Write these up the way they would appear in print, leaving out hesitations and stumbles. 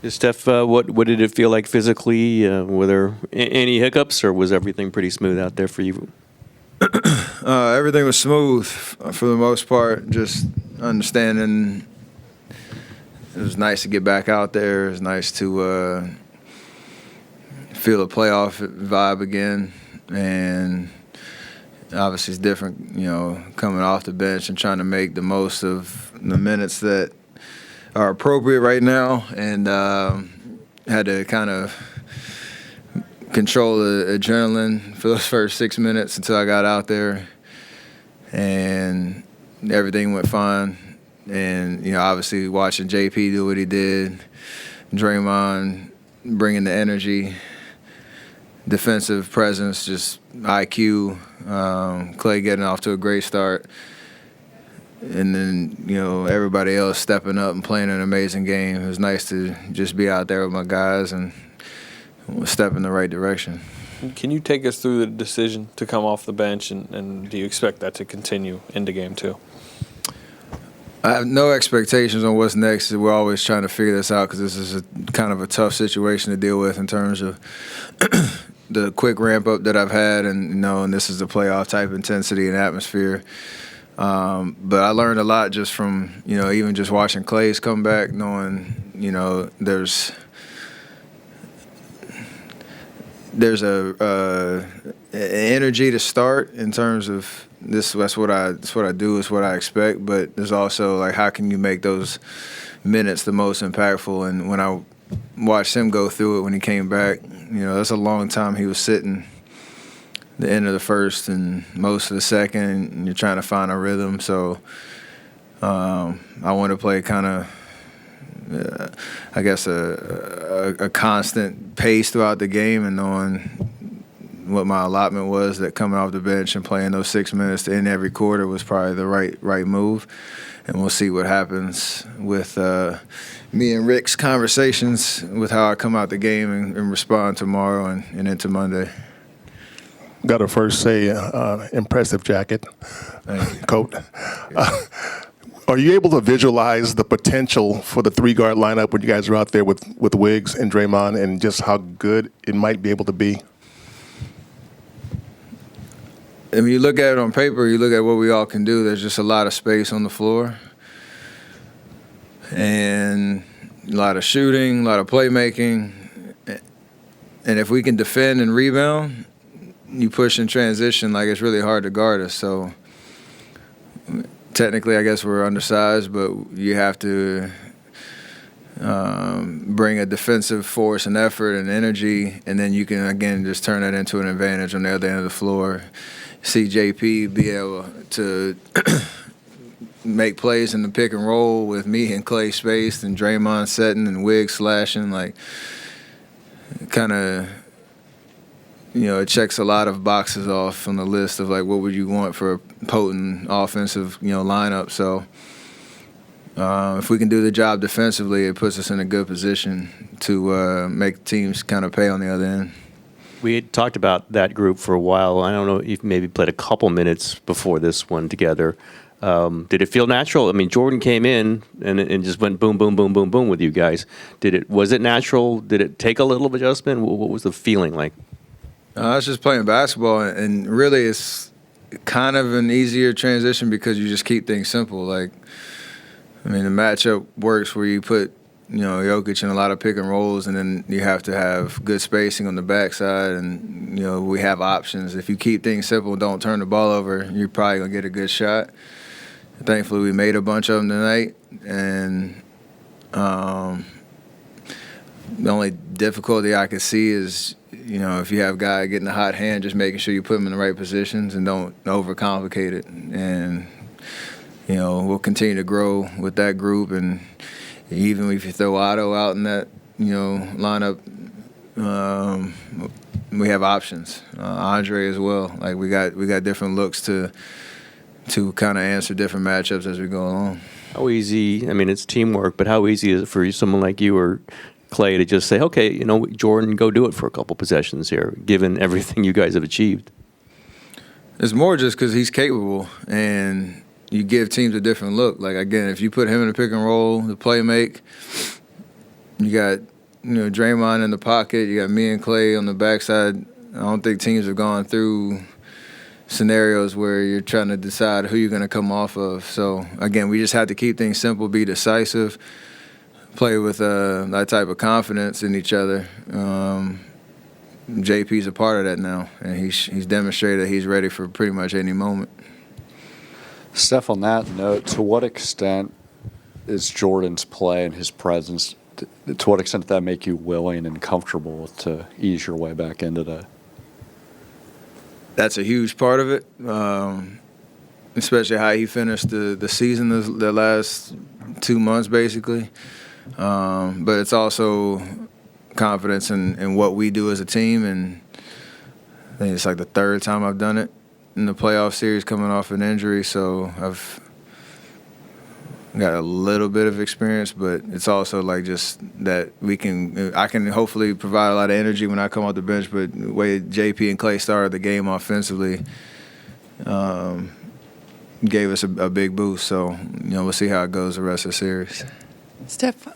Steph, what did it feel like physically? Were there any hiccups, or was everything pretty smooth out there for you? Everything was smooth for the most part. Just understanding. It was nice to get back out there. It was nice to feel the playoff vibe again, and obviously it's different, coming off the bench and trying to make the most of the minutes that are appropriate right now, and had to kind of control the adrenaline for those first 6 minutes until I got out there, and everything went fine. And, obviously watching JP do what he did, Draymond bringing the energy, defensive presence, just IQ, Clay getting off to a great start, and then, everybody else stepping up and playing an amazing game. It was nice to just be out there with my guys and step in the right direction. Can you take us through the decision to come off the bench, and do you expect that to continue into game two? I have no expectations on what's next. We're always trying to figure this out because this is kind of a tough situation to deal with in terms of the quick ramp up that I've had, and and this is the playoff type intensity and atmosphere. But I learned a lot just from even just watching Clay's come back, knowing there's a energy to start in terms of this. That's what I do. It's what I expect. But there's also like, how can you make those minutes the most impactful? And when I watched him go through it when he came back, that's a long time he was sitting. The end of the first and most of the second, and you're trying to find a rhythm. So I want to play kind of, I guess, a constant pace throughout the game, and knowing what my allotment was, that coming off the bench and playing those 6 minutes to end every quarter was probably the right move. And we'll see what happens with me and Rick's conversations with how I come out the game and respond tomorrow and into Monday. Got to first say, impressive jacket, coat. Are you able to visualize the potential for the three-guard lineup when you guys are out there with Wiggs and Draymond, and just how good it might be able to be? I mean, you look at it on paper, you look at what we all can do, there's just a lot of space on the floor. And a lot of shooting, a lot of playmaking. And if we can defend and rebound, you push in transition, like, it's really hard to guard us. So technically, I guess we're undersized, but you have to bring a defensive force and effort and energy, and then you can, again, just turn that into an advantage on the other end of the floor. See JP be able to make plays in the pick and roll with me and Clay spaced and Draymond setting and Wiggs slashing, like, kind of, it checks a lot of boxes off on the list of, like, what would you want for a potent offensive, lineup. So if we can do the job defensively, it puts us in a good position to make teams kind of pay on the other end. We had talked about that group for a while. I don't know if you maybe played a couple minutes before this one together. Did it feel natural? I mean, Jordan came in and just went boom, boom, boom, boom, boom with you guys. Was it natural? Did it take a little adjustment? What was the feeling like? I was just playing basketball, and really it's kind of an easier transition because you just keep things simple. Like, I mean, the matchup works where you put, Jokic in a lot of pick and rolls, and then you have to have good spacing on the backside, and, we have options. If you keep things simple and don't turn the ball over, you're probably going to get a good shot. Thankfully, we made a bunch of them tonight, and the only difficulty I could see is, if you have a guy getting a hot hand, just making sure you put him in the right positions and don't overcomplicate it. And, we'll continue to grow with that group. And even if you throw Otto out in that, lineup, we have options. Andre as well. Like, we got different looks to kind of answer different matchups as we go along. How easy, I mean, it's teamwork, but how easy is it for someone like you or Clay to just say, okay, Jordan, go do it for a couple possessions here, given everything you guys have achieved? It's more just because he's capable, and you give teams a different look. Like, again, if you put him in a pick and roll, the play make, you got Draymond in the pocket. You got me and Clay on the backside. I don't think teams have gone through scenarios where you're trying to decide who you're going to come off of. So, again, we just have to keep things simple, be decisive, play with that type of confidence in each other. JP's a part of that now, and he's demonstrated that he's ready for pretty much any moment. Steph, on that note, to what extent is Jordan's play and his presence, to what extent did that make you willing and comfortable to ease your way back into that? That's a huge part of it, especially how he finished the season, the last 2 months, basically. But it's also confidence in what we do as a team, and I think it's like the third time I've done it in the playoff series coming off an injury, so I've got a little bit of experience, but it's also like just that I can hopefully provide a lot of energy when I come off the bench, but the way JP and Clay started the game offensively gave us a big boost, so we'll see how it goes the rest of the series. Steph,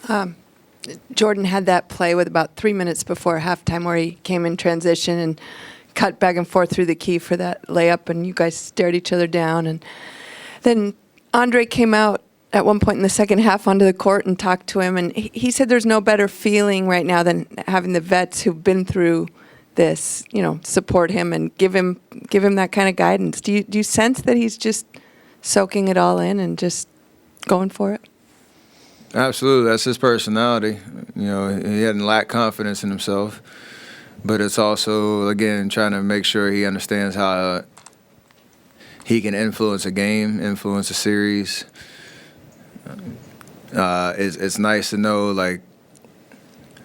Jordan had that play with about 3 minutes before halftime where he came in transition and cut back and forth through the key for that layup, and you guys stared each other down. And then Andre came out at one point in the second half onto the court and talked to him, and he said there's no better feeling right now than having the vets who've been through this, support him and give him that kind of guidance. Do you sense that he's just soaking it all in and just going for it? Absolutely, that's his personality. He hadn't lacked confidence in himself, but it's also, again, trying to make sure he understands how he can influence a game, influence a series. It's nice to know, like,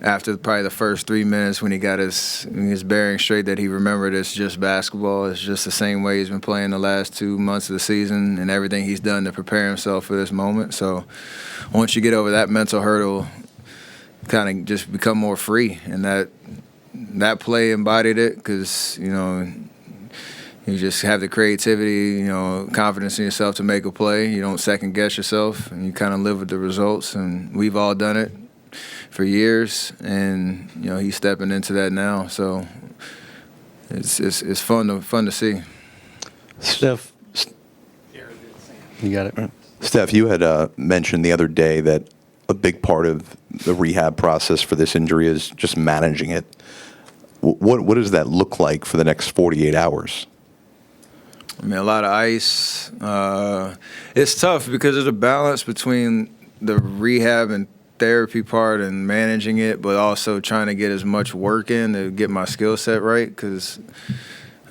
after probably the first 3 minutes when he got his bearings straight, that he remembered it's just basketball. It's just the same way he's been playing the last 2 months of the season and everything he's done to prepare himself for this moment. So once you get over that mental hurdle, kind of just become more free. And that play embodied it because, you just have the creativity, confidence in yourself to make a play. You don't second guess yourself, and you kind of live with the results. And we've all done it for years, and he's stepping into that now. So it's fun to see. Steph, you got it. Steph, you had mentioned the other day that a big part of the rehab process for this injury is just managing it. What does that look like for the next 48 hours? I mean, a lot of ice. It's tough because there's a balance between the rehab and therapy part and managing it, but also trying to get as much work in to get my skill set right. Because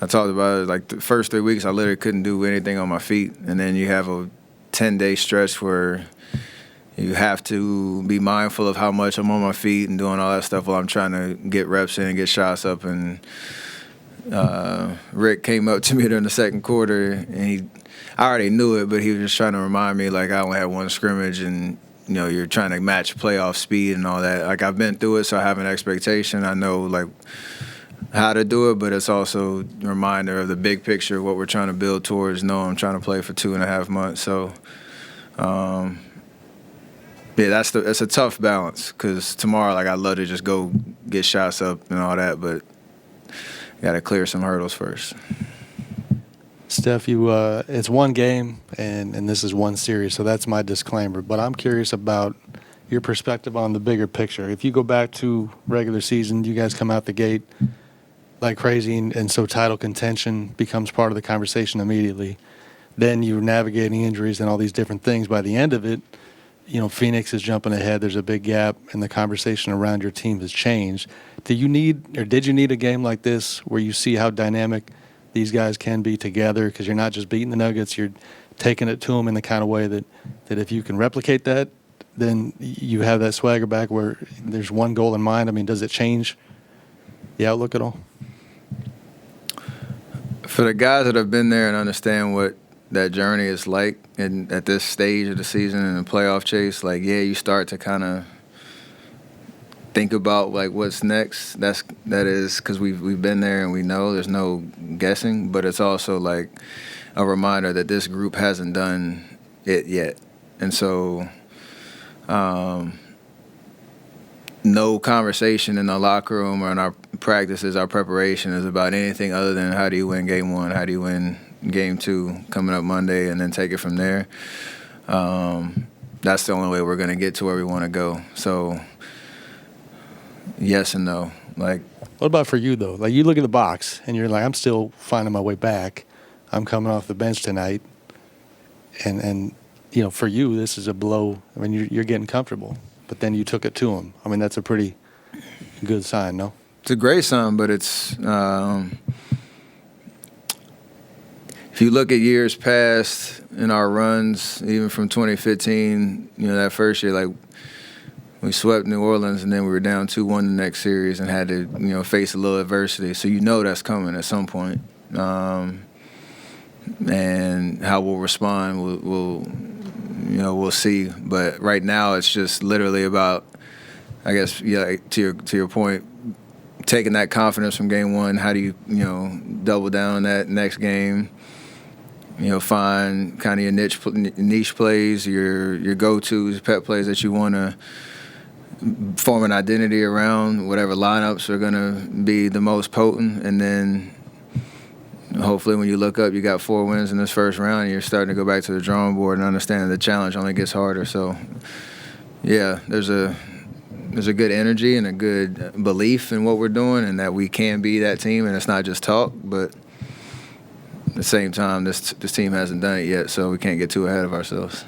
I talked about it, like the first 3 weeks, I literally couldn't do anything on my feet. And then you have a 10-day stretch where you have to be mindful of how much I'm on my feet and doing all that stuff while I'm trying to get reps in and get shots up. And Rick came up to me during the second quarter, and I already knew it, but he was just trying to remind me, like, I only had one scrimmage, and you're trying to match playoff speed and all that. Like, I've been through it, so I have an expectation. I know, like, how to do it, but it's also a reminder of the big picture of what we're trying to build towards. No, I'm trying to play for 2.5 months, so yeah, it's a tough balance because tomorrow, like, I'd love to just go get shots up and all that, but got to clear some hurdles first. Steph, it's one game, and this is one series, so that's my disclaimer. But I'm curious about your perspective on the bigger picture. If you go back to regular season, you guys come out the gate like crazy, and so title contention becomes part of the conversation immediately. Then you're navigating injuries and all these different things. By the end of it, Phoenix is jumping ahead. There's a big gap, and the conversation around your team has changed. Did you need a game like this where you see how dynamic these guys can be together? Because you're not just beating the Nuggets, you're taking it to them in the kind of way that if you can replicate that, then you have that swagger back where there's one goal in mind. I mean, does it change the outlook at all? For the guys that have been there and understand what that journey is like, and at this stage of the season and the playoff chase, like, yeah, you start to kind of think about, like, what's next. That is because we've been there and we know there's no guessing, but it's also like a reminder that this group hasn't done it yet. And so no conversation in the locker room or in our practices, our preparation is about anything other than how do you win game one, how do you win game two coming up Monday, and then take it from there. That's the only way we're going to get to where we want to go. So, yes and no. Like, What about for you, though? Like, you look at the box, and you're like, I'm still finding my way back. I'm coming off the bench tonight. And you know, for you, this is a blow. I mean, you're getting comfortable. But then you took it to him. I mean, that's a pretty good sign, no? it's a great sign, but it's if you look at years past in our runs, even from 2015, you know, that first year, like we swept New Orleans and then we were down 2-1 the next series and had to, you know, face a little adversity. So you know that's coming at some point. And how we'll respond, we'll see. But right now, it's just literally about, I guess, yeah, to your point, taking that confidence from game one. How do you double down on that next game? You know, find kind of your niche plays, your go-tos, pet plays that you want to form an identity around, whatever lineups are going to be the most potent, and then hopefully when you look up, you got 4 wins in this first round, and you're starting to go back to the drawing board and understand the challenge only gets harder. So, yeah, there's a good energy and a good belief in what we're doing and that we can be that team, and it's not just talk, but at the same time, this team hasn't done it yet, so we can't get too ahead of ourselves.